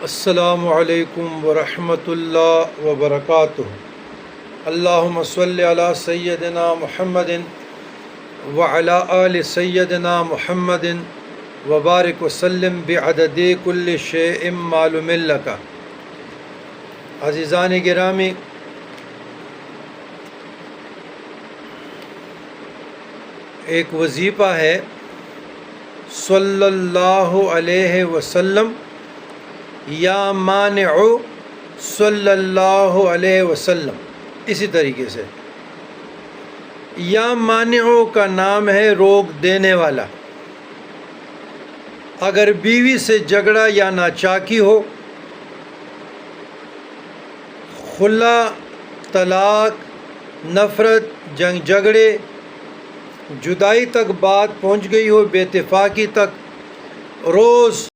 السلام علیکم ورحمۃ اللہ وبرکاتہ۔ اللہم صلی علی سیدنا محمد وعلی آل سیدنا محمد وبارک وسلم بعدد کل شیء معلوم لک۔ عزیزان گرامی، ایک وظیفہ ہے صلی اللہ علیہ وسلم یا مانع صلی اللہ علیہ وسلم۔ اسی طریقے سے یا مانع کا نام ہے روک دینے والا۔ اگر بیوی سے جھگڑا یا ناچاکی ہو، خلا، طلاق، نفرت، جنگ جھگڑے، جدائی تک بات پہنچ گئی ہو، بے اتفاقی تک، روز